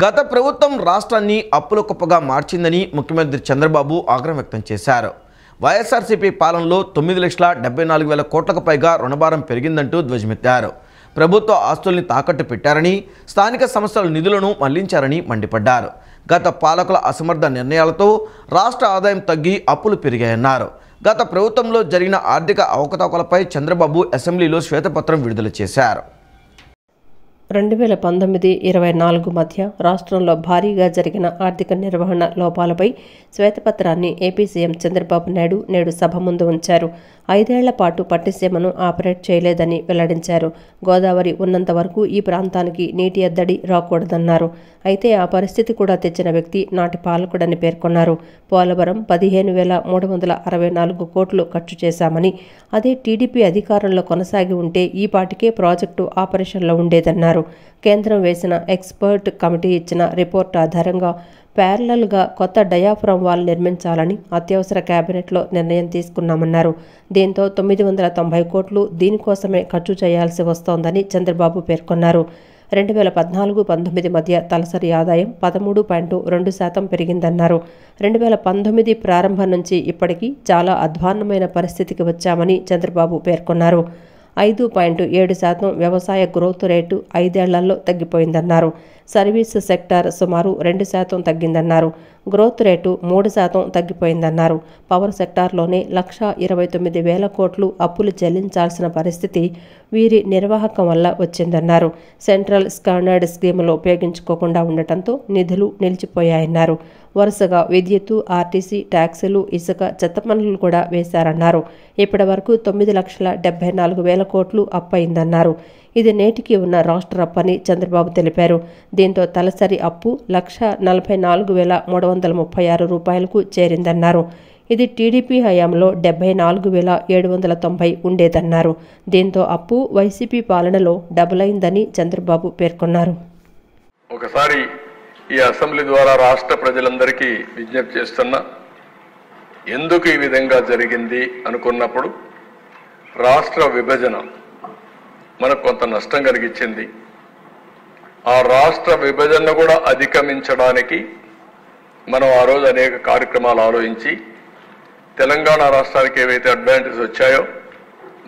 గత ప్రభుత్వం రాష్ట్రాన్ని అప్పుల కుప్పగా మార్చిందని ముఖ్యమంత్రి చంద్రబాబు ఆగ్రహం వ్యక్తం చేశారు. వైఎస్ఆర్సీపీ పాలనలో 9,74,000 కోట్లకు పైగా రుణభారం పెరిగిందంటూ ధ్వజమెత్తారు. ప్రభుత్వ ఆస్తుల్ని తాకట్టు పెట్టారని, స్థానిక సంస్థల నిధులను మళ్లించారని మండిపడ్డారు. గత పాలకుల అసమర్థ నిర్ణయాలతో రాష్ట్ర ఆదాయం తగ్గి అప్పులు పెరిగాయన్నారు. గత ప్రభుత్వంలో జరిగిన ఆర్థిక అవకతవకలపై చంద్రబాబు అసెంబ్లీలో శ్వేతపత్రం విడుదల చేశారు. 2019-24 మధ్య రాష్ట్రంలో భారీగా జరిగిన ఆర్థిక నిర్వహణ లోపాలపై శ్వేతపత్రాన్ని ఏపీ సీఎం చంద్రబాబు నాయుడు నేడు సభ ముందు ఉంచారు. 5 ఏళ్ల పాటు పట్టిసీమను ఆపరేట్ చేయలేదని వెల్లడించారు. గోదావరి ఉన్నంత వరకు ఈ ప్రాంతానికి నీటి ఎద్దడి రాకూడదన్నారు. అయితే ఆ పరిస్థితి కూడా తెచ్చిన వ్యక్తి నాటి పాలకుడని పేర్కొన్నారు. పోలవరం 15,364 కోట్లు ఖర్చు చేశామని, అదే టీడీపీ అధికారంలో కొనసాగి ఉంటే ఈ పాటికే ప్రాజెక్టు ఆపరేషన్లో ఉండేదన్నారు. కేంద్రం వేసిన ఎక్స్పర్ట్ కమిటీ ఇచ్చిన రిపోర్టు ఆధారంగా ప్యారలల్గా కొత్త డయాఫ్రమ్ వాల్ నిర్మించాలని అత్యవసర కేబినెట్లో నిర్ణయం తీసుకున్నామన్నారు. దీంతో 990 కోట్లు దీనికోసమే ఖర్చు చేయాల్సి వస్తోందని చంద్రబాబు పేర్కొన్నారు. 2014-19 మధ్య తలసరి ఆదాయం 13.2% పెరిగిందన్నారు. 2019 ప్రారంభం నుంచి ఇప్పటికీ చాలా అధ్వాన్నమైన పరిస్థితికి వచ్చామని చంద్రబాబు పేర్కొన్నారు. 5.7% వ్యవసాయ గ్రోత్ రేటు 5 ఏళ్లలో తగ్గిపోయిందన్నారు. సర్వీస్ సెక్టార్ సుమారు 2% తగ్గిందన్నారు. గ్రోత్ రేటు 3% తగ్గిపోయిందన్నారు. పవర్ సెక్టార్లోనే 1,29,000 కోట్లు అప్పులు చెల్లించాల్సిన పరిస్థితి వీరి నిర్వాహకం వల్ల వచ్చిందన్నారు. సెంట్రల్ స్టాండర్డ్ స్కీములు ఉపయోగించుకోకుండా ఉండటంతో నిధులు నిలిచిపోయాయన్నారు. వరుసగా విద్యుత్తు, ఆర్టీసీ, ట్యాక్సులు, ఇసుక, చెత్త పన్నులు కూడా వేశారన్నారు. ఇప్పటి వరకు 9,74,000 కోట్లు అప్పయిందన్నారు. ఇది నేటికి ఉన్న రాష్ట్ర అప్పని చంద్రబాబు తెలిపారు. దీంతో తలసరి అప్పు 1,44,336 రూపాయలకు చేరిందన్నారు. ఇది టీడీపీ హయాంలో 74,790 ఉండేదన్నారు. దీంతో అప్పు వైసీపీ పాలనలో డబుల్ అయిందని చంద్రబాబు పేర్కొన్నారు. ఒకసారి ఈ అసెంబ్లీ ద్వారా రాష్ట్ర ప్రజలందరికీ విజ్ఞప్తి చేస్తున్నా, ఎందుకు ఈ విధంగా జరిగింది అనుకున్నప్పుడు రాష్ట్ర విభజన మనకు కొంత నష్టం కలిగించింది. ఆ రాష్ట్ర విభజన కూడా అధిగమించడానికి మనం ఆ రోజు అనేక కార్యక్రమాలు ఆలోచించి తెలంగాణ రాష్ట్రానికి ఏవైతే అడ్వాంటేజ్ వచ్చాయో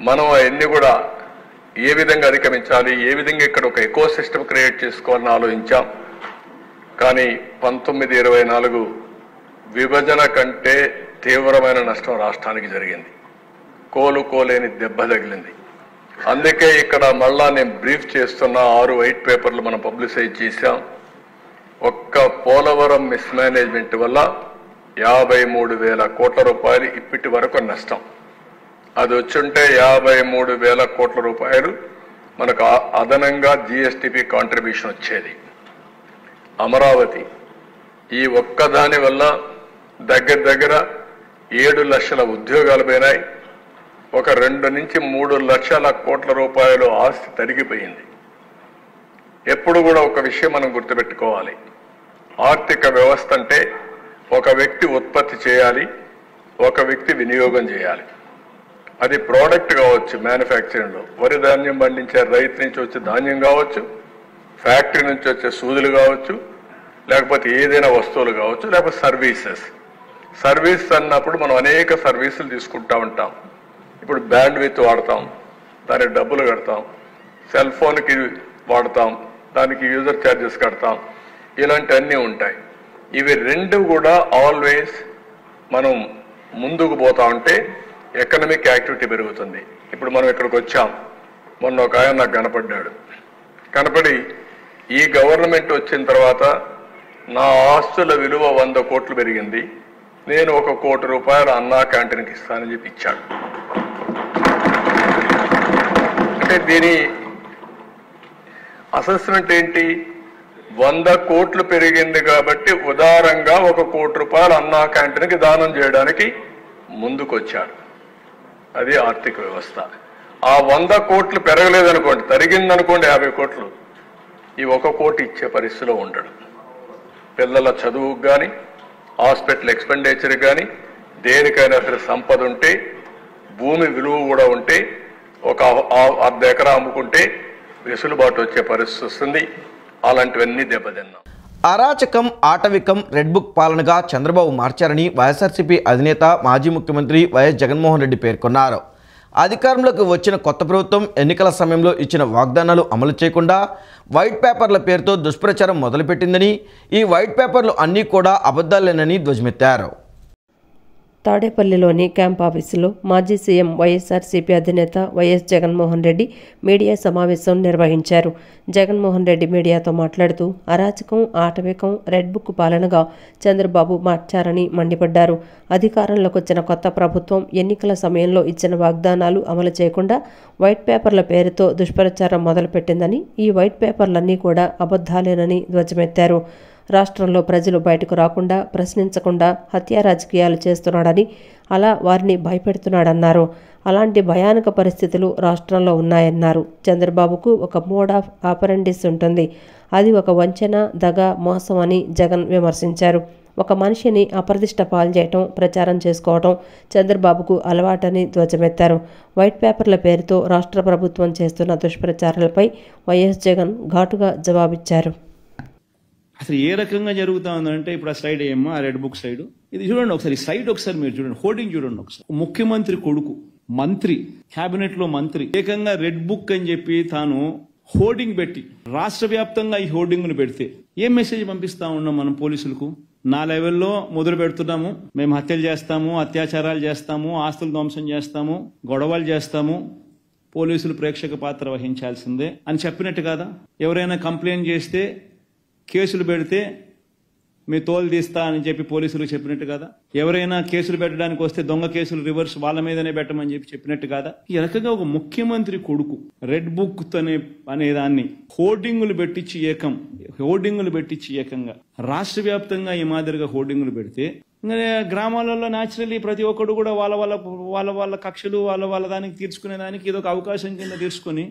మనం అవన్నీ కూడా ఏ విధంగా అధిగమించాలి, ఏ విధంగా ఇక్కడ ఒక ఎకో సిస్టమ్ క్రియేట్ చేసుకోవాలని ఆలోచించాం. కానీ 1924 విభజన కంటే తీవ్రమైన నష్టం రాష్ట్రానికి జరిగింది. కోలుకోలేని దెబ్బ తగిలింది. అందుకే ఇక్కడ మళ్ళా నేను బ్రీఫ్ చేస్తున్న 6 వైట్ పేపర్లు మనం పబ్లిసైజ్ చేశాం. ఒక్క పోలవరం మిస్మేనేజ్మెంట్ వల్ల 53,000 కోట్ల రూపాయలు ఇప్పటి వరకు నష్టం. అది వచ్చుంటే 53,000 కోట్ల రూపాయలు మనకు అదనంగా జిఎస్టిపి కాంట్రిబ్యూషన్ వచ్చేది. అమరావతి ఈ ఒక్కదాని వల్ల దగ్గర 7 లక్షల ఉద్యోగాలు పోయినాయి. ఒక 2 నుంచి 3 లక్షల కోట్ల రూపాయలు ఆస్తి తరిగిపోయింది. ఎప్పుడు కూడా ఒక విషయం మనం గుర్తుపెట్టుకోవాలి, ఆర్థిక వ్యవస్థ అంటే ఒక వ్యక్తి ఉత్పత్తి చేయాలి, ఒక వ్యక్తి వినియోగం చేయాలి. అది ప్రోడక్ట్ కావచ్చు, మ్యానుఫ్యాక్చరింగ్లో వరి ధాన్యం పండించే రైతు నుంచి వచ్చే ధాన్యం కావచ్చు, ఫ్యాక్టరీ నుంచి వచ్చే సూదులు కావచ్చు, లేకపోతే ఏదైనా వస్తువులు కావచ్చు, లేకపోతే సర్వీస్ అన్నప్పుడు మనం అనేక సర్వీసులు తీసుకుంటా ఉంటాం. ఇప్పుడు బ్యాండ్ విత్ వాడతాం, దానికి డబ్బులు కడతాం, సెల్ ఫోన్కి వాడతాం, దానికి యూజర్ ఛార్జెస్ కడతాం, ఇలాంటివన్నీ ఉంటాయి. ఇవి రెండు కూడా ఆల్వేస్ మనం ముందుకు పోతా ఉంటే ఎకనామిక్ యాక్టివిటీ పెరుగుతుంది. ఇప్పుడు మనం ఇక్కడికి వచ్చాం, మొన్న ఒక ఆయన నాకు కనపడి ఈ గవర్నమెంట్ వచ్చిన తర్వాత నా ఆస్తుల విలువ 100 కోట్లు పెరిగింది, నేను 1 కోటి రూపాయలు అన్నా క్యాంటీన్కి ఇస్తానని చెప్పి ఇచ్చాడు. అంటే దీని అసెస్మెంట్ ఏంటి? 100 కోట్లు పెరిగింది కాబట్టి ఉదారంగా 1 కోటి రూపాయలు అన్నా క్యాంటీన్కి దానం చేయడానికి ముందుకొచ్చాడు. అది ఆర్థిక వ్యవస్థ. ఆ 100 కోట్లు పెరగలేదనుకోండి, తరిగిందనుకోండి 50 కోట్లు, ఈ 1 కోటి ఇచ్చే పరిస్థితిలో ఉండడు. పిల్లల చదువుకు కానీ, హాస్పిటల్ ఎక్స్పెండిచర్ కానీ, దేనికైనా సరే సంపద ఉంటే, భూమి విలువ కూడా ఉంటే, ఒక 1/2 ఎకరా అమ్ముకుంటే వెసులుబాటు వచ్చే పరిస్థితి వస్తుంది. అలాంటివన్నీ దెబ్బతిన్నాం. అరాచకం, ఆటవికం, రెడ్ బుక్ పాలనగా చంద్రబాబు మార్చారని వైఎస్ఆర్సీపీ అధినేత మాజీ ముఖ్యమంత్రి వైఎస్ జగన్మోహన్ రెడ్డి పేర్కొన్నారు. అధికారంలోకి వచ్చిన కొత్త ప్రభుత్వం ఎన్నికల సమయంలో ఇచ్చిన వాగ్దానాలు అమలు చేయకుండా వైట్ పేపర్ల పేరుతో దుష్ప్రచారం మొదలుపెట్టిందని, ఈ వైట్ పేపర్లు అన్నీ కూడా అబద్ధాలేనని ధ్వజమెత్తారు. తాడేపల్లిలోని క్యాంప్ ఆఫీసులో మాజీ సీఎం వైఎస్ఆర్సీపీ అధినేత వైఎస్ జగన్మోహన్ రెడ్డి మీడియా సమావేశం నిర్వహించారు. జగన్మోహన్ రెడ్డి మీడియాతో మాట్లాడుతూ అరాచకం, ఆటవికం, రెడ్ బుక్ పాలనగా చంద్రబాబు మార్చారని మండిపడ్డారు. అధికారంలోకి వచ్చిన కొత్త ప్రభుత్వం ఎన్నికల సమయంలో ఇచ్చిన వాగ్దానాలు అమలు చేయకుండా వైట్ పేపర్ల పేరుతో దుష్ప్రచారం మొదలుపెట్టిందని, ఈ వైట్ పేపర్లన్నీ కూడా అబద్ధాలేనని ధ్వజమెత్తారు. రాష్ట్రంలో ప్రజలు బయటకు రాకుండా, ప్రశ్నించకుండా హత్యా రాజకీయాలు చేస్తున్నాడని, అలా వారిని భయపెడుతున్నాడన్నారు. అలాంటి భయానక పరిస్థితులు రాష్ట్రంలో ఉన్నాయన్నారు. చంద్రబాబుకు ఒక మోడ్ ఆఫ్ ఆపరెండిస్ ఉంటుంది. అది ఒక వంచన, దగ, మోసం అని జగన్ విమర్శించారు. ఒక మనిషిని అప్రదిష్ట పాలు చేయటం, ప్రచారం చేసుకోవటం చంద్రబాబుకు అలవాటని ధ్వజమెత్తారు. వైట్ పేపర్ల పేరుతో రాష్ట్ర ప్రభుత్వం చేస్తున్న దుష్ప్రచారాలపై వైఎస్ జగన్ ఘాటుగా జవాబిచ్చారు. అసలు ఏ రకంగా జరుగుతా ఉందంటే, ఇప్పుడు ఆ స్లైడ్ ఏమో, ఆ రెడ్ బుక్ సైడ్ ఇది చూడండి ఒకసారి, సైడ్ ఒకసారి మీరు చూడండి, హోర్డింగ్ చూడండి ఒకసారి. ముఖ్యమంత్రి కొడుకు, మంత్రి, కేబినెట్ లో మంత్రి ఏకంగా రెడ్ బుక్ అని చెప్పి తాను హోర్డింగ్ పెట్టి రాష్ట్ర వ్యాప్తంగా ఈ హోర్డింగ్ ను పెడితే ఏం మెసేజ్ పంపిస్తా ఉన్నాం మనం పోలీసులకు? నా లెవెల్లో మొదలు పెడుతున్నాము, మేము హత్యలు చేస్తాము, అత్యాచారాలు చేస్తాము, ఆస్తులు ధ్వంసం చేస్తాము, గొడవలు చేస్తాము, పోలీసులు ప్రేక్షక పాత్ర వహించాల్సిందే అని చెప్పినట్టు కాదా? ఎవరైనా కంప్లైంట్ చేస్తే, కేసులు పెడితే మీ తోలు తీస్తా అని చెప్పి పోలీసులు చెప్పినట్టు కదా? ఎవరైనా కేసులు పెట్టడానికి వస్తే దొంగ కేసులు రివర్స్ వాళ్ళ మీదనే పెట్టమని చెప్పినట్టు కదా? ఈ రకంగా ఒక ముఖ్యమంత్రి కొడుకు రెడ్ బుక్ అనే దాన్ని హోర్డింగులు పెట్టించి ఏకంగా రాష్ట్ర వ్యాప్తంగా ఈ మాదిరిగా హోర్డింగులు పెడితే, గ్రామాలలో న్యాచురల్లీ ప్రతి ఒక్కడు కూడా వాళ్ళ కక్షలు వాళ్ళ దానికి తీర్చుకునే దానికి ఇది ఒక అవకాశం కింద తీసుకుని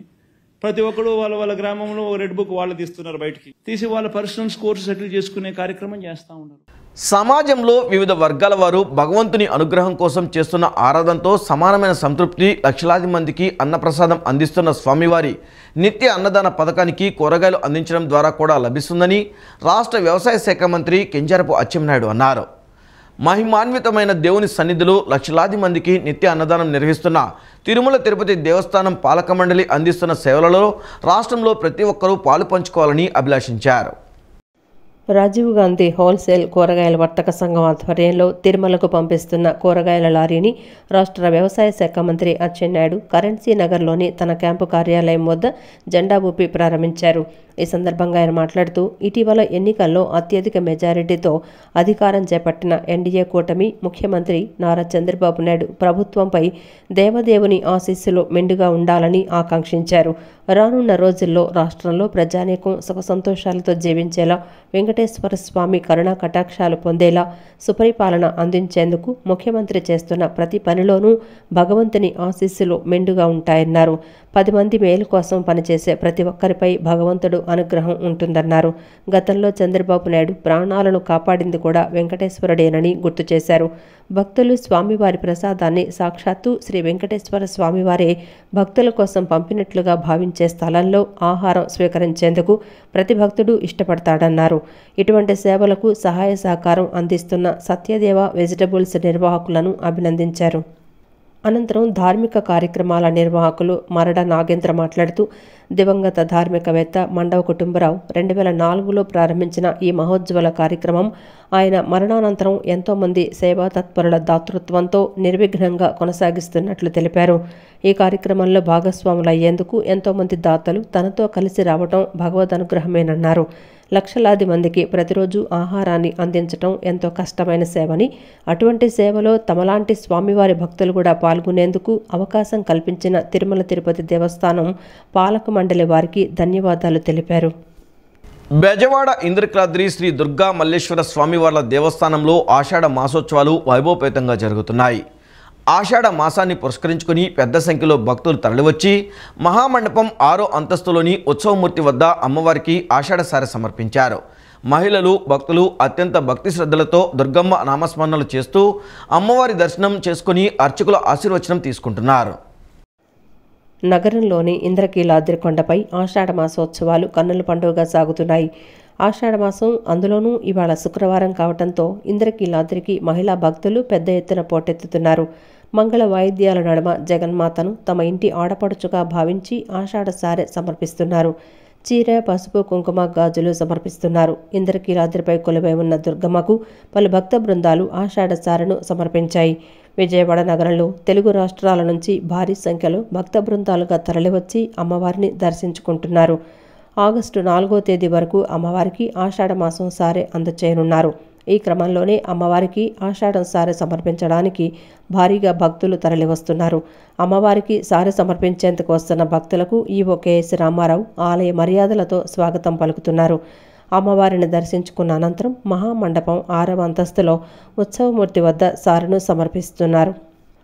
ప్రతి ఒక్కరు వాళ్ళ గ్రామంలో రెడ్ బుక్ వాళ్ళు తీస్తున్నారు, బయటికి తీసి వాళ్ళ పర్సనల్ స్కోర్స్ సెటిల్ చేసుకునే కార్యక్రమం చేస్తూ ఉన్నారు. సమాజంలో వివిధ వర్గాల వారు భగవంతుని అనుగ్రహం కోసం చేస్తున్న ఆరాధనతో సమానమైన సంతృప్తి లక్షలాది మందికి అన్నప్రసాదం అందిస్తున్న స్వామివారి నిత్య అన్నదాన పథకానికి కూరగాయలు అందించడం ద్వారా కూడా లభిస్తుందని రాష్ట్ర వ్యవసాయ శాఖ మంత్రి కింజరాపు అచ్చెన్నాయుడు అన్నారు. మహిమాన్వితమైన దేవుని సన్నిధిలో లక్షలాది మందికి నిత్య అన్నదానం నిర్వహిస్తున్న తిరుమల తిరుపతి దేవస్థానం పాలక మండలి అందిస్తున్న సేవలలో రాష్ట్రంలో ప్రతి ఒక్కరూ పాలు పంచుకోవాలని అభిలాషించారు. రాజీవ్ గాంధీ హోల్సేల్ కూరగాయల వర్తక సంఘం ఆధ్వర్యంలో తిరుమలకు పంపిస్తున్న కూరగాయల లారీని రాష్ట్ర వ్యవసాయ శాఖ మంత్రి అచ్చెన్నాయుడు కరెన్సీ నగర్లోని తన క్యాంపు కార్యాలయం వద్ద జెండా ఊపి ప్రారంభించారు. ఈ సందర్భంగా ఆయన మాట్లాడుతూ, ఇటీవల ఎన్నికల్లో అత్యధిక మెజారిటీతో అధికారం చేపట్టిన ఎన్డీఏ కూటమి ముఖ్యమంత్రి నారా చంద్రబాబు నాయుడు ప్రభుత్వంపై దేవదేవుని ఆశీస్సులు మెండుగా ఉండాలని ఆకాంక్షించారు. రానున్న రోజుల్లో రాష్ట్రంలో ప్రజానీకం సుఖ సంతోషాలతో జీవించేలా, వెంకటేశ్వర స్వామి కరుణా కటాక్షాలు పొందేలా సుపరిపాలన అందించేందుకు ముఖ్యమంత్రి చేస్తున్న ప్రతి పనిలోనూ భగవంతుని ఆశీస్సులు మెండుగా ఉంటాయన్నారు. 10 మంది మేలు కోసం పనిచేసే ప్రతి ఒక్కరిపై భగవంతుడు అనుగ్రహం ఉంటుందన్నారు. గతంలో చంద్రబాబు నాయుడు ప్రాణాలను కాపాడింది కూడా వెంకటేశ్వరుడేనని గుర్తు చేశారు. భక్తులు స్వామివారి ప్రసాదాన్ని సాక్షాత్తు శ్రీ వెంకటేశ్వర స్వామివారే భక్తుల కోసం పంపినట్లుగా భావించే స్థలంలో ఆహారం స్వీకరించేందుకు ప్రతి భక్తుడు ఇష్టపడతాడన్నారు. ఇటువంటి సేవలకు సహాయ సహకారం అందిస్తున్న సత్యదేవ వెజిటబుల్స్ నిర్వాహకులను అభినందించారు. అనంతరం ధార్మిక కార్యక్రమాల నిర్వాహకులు మరడ నాగేంద్ర మాట్లాడుతూ, దివంగత ధార్మికవేత్త మండవ కుటుంబరావు 2004లో ప్రారంభించిన ఈ మహోజ్వల కార్యక్రమం ఆయన మరణానంతరం ఎంతోమంది సేవా తత్పరుల దాతృత్వంతో నిర్విఘ్నంగా కొనసాగిస్తున్నట్లు తెలిపారు. ఈ కార్యక్రమంలో భాగస్వాములయ్యేందుకు ఎంతోమంది దాతలు తనతో కలిసి రావటం భగవద్ అనుగ్రహమేనన్నారు. లక్షలాది మందికి ప్రతిరోజు ఆహారాన్ని అందించటం ఎంతో కష్టమైన సేవని, అటువంటి సేవలో తమలాంటి స్వామివారి భక్తులు కూడా పాల్గొనేందుకు అవకాశం కల్పించిన తిరుమల తిరుపతి దేవస్థానం పాలక మండలి వారికి ధన్యవాదాలు తెలిపారు. బెజవాడ ఇంద్రకీలాద్రి శ్రీ దుర్గా మల్లేశ్వర స్వామివార్ల దేవస్థానంలో ఆషాఢ మాసోత్సవాలు వైభవపేతంగా జరుగుతున్నాయి. ఆషాఢ మాసాన్ని పురస్కరించుకుని పెద్ద సంఖ్యలో భక్తులు తరలివచ్చి మహామండపం 6వ అంతస్తులోని ఉత్సవమూర్తి వద్ద అమ్మవారికి ఆషాఢ సారె సమర్పించారు. మహిళలు, భక్తులు అత్యంత భక్తి శ్రద్ధలతో దుర్గమ్మ నామస్మరణలు చేస్తూ అమ్మవారి దర్శనం చేసుకుని అర్చకుల ఆశీర్వచనం తీసుకుంటున్నారు. నగరంలోని ఇంద్రకీలాద్రి కొండపై ఆషాఢ మాసోత్సవాలు కన్నుల పండుగగా సాగుతున్నాయి. ఆషాఢమాసం, అందులోనూ ఇవాళ శుక్రవారం కావడంతో ఇంద్రకీలాద్రికి మహిళా భక్తులు పెద్ద ఎత్తున పోటెత్తుతున్నారు. మంగళ వాయిద్యాల నడుమ జగన్మాతను తమ ఇంటి ఆడపడుచుగా భావించి ఆషాఢ సారె సమర్పిస్తున్నారు. చీర, పసుపు, కుంకుమ, గాజులు సమర్పిస్తున్నారు. ఇంద్రకీలాద్రిపై కొలువై ఉన్న దుర్గమ్మకు పలు భక్త బృందాలు ఆషాఢ సారెను సమర్పించాయి. విజయవాడ నగరంలో తెలుగు రాష్ట్రాల నుంచి భారీ సంఖ్యలో భక్త బృందాలుగా తరలివచ్చి అమ్మవారిని దర్శించుకుంటున్నారు. ఆగస్టు 4వ తేదీ వరకు అమ్మవారికి ఆషాఢమాసం సారె అందచేయనున్నారు. ఈ క్రమంలోనే అమ్మవారికి ఆషాఢం సారె సమర్పించడానికి భారీగా భక్తులు తరలివస్తున్నారు. అమ్మవారికి సారె సమర్పించేందుకు వస్తున్న భక్తులకు ఈవో కేఎస్ రామారావు ఆలయ మర్యాదలతో స్వాగతం పలుకుతున్నారు. అమ్మవారిని దర్శించుకున్న అనంతరం మహామండపం 6వ అంతస్తులో ఉత్సవమూర్తి వద్ద సారెను సమర్పిస్తున్నారు.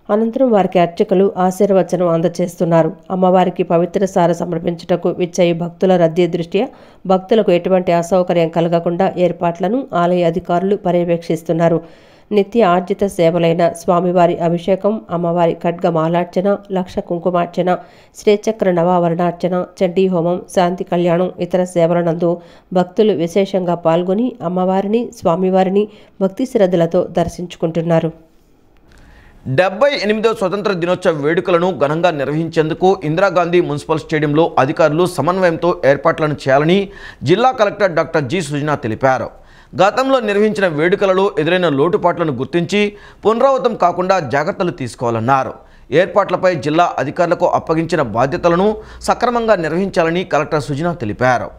అనంతరం వారికి అర్చకులు ఆశీర్వచనం అందజేస్తున్నారు. అమ్మవారికి పవిత్ర సారె సమర్పించుటకు విచ్చేయి భక్తుల రద్దీ దృష్ట్యా భక్తులకు ఎటువంటి అసౌకర్యం కలగకుండా ఏర్పాట్లను ఆలయ అధికారులు పర్యవేక్షిస్తున్నారు. నిత్య ఆర్జిత సేవలైన స్వామివారి అభిషేకం, అమ్మవారి ఖడ్గమాలార్చన, లక్ష కుంకుమార్చన, శ్రీచక్ర నవావరణార్చన, చండీ హోమం, శాంతి కళ్యాణం, ఇతర సేవలనందు భక్తులు విశేషంగా పాల్గొని అమ్మవారిని, స్వామివారిని భక్తి శ్రద్ధలతో దర్శించుకుంటున్నారు. 78వ స్వతంత్ర దినోత్సవ వేడుకలను ఘనంగా నిర్వహించేందుకు ఇందిరాగాంధీ మున్సిపల్ స్టేడియంలో అధికారులు సమన్వయంతో ఏర్పాట్లను చేయాలని జిల్లా కలెక్టర్ డాక్టర్ జి సుజనా తెలిపారు. గతంలో నిర్వహించిన వేడుకలలో ఎదురైన లోటుపాట్లను గుర్తించి పునరావృతం కాకుండా జాగ్రత్తలు తీసుకోవాలన్నారు. ఏర్పాట్లపై జిల్లా అధికారులకు అప్పగించిన బాధ్యతలను సక్రమంగా నిర్వహించాలని కలెక్టర్ సుజనా తెలిపారు.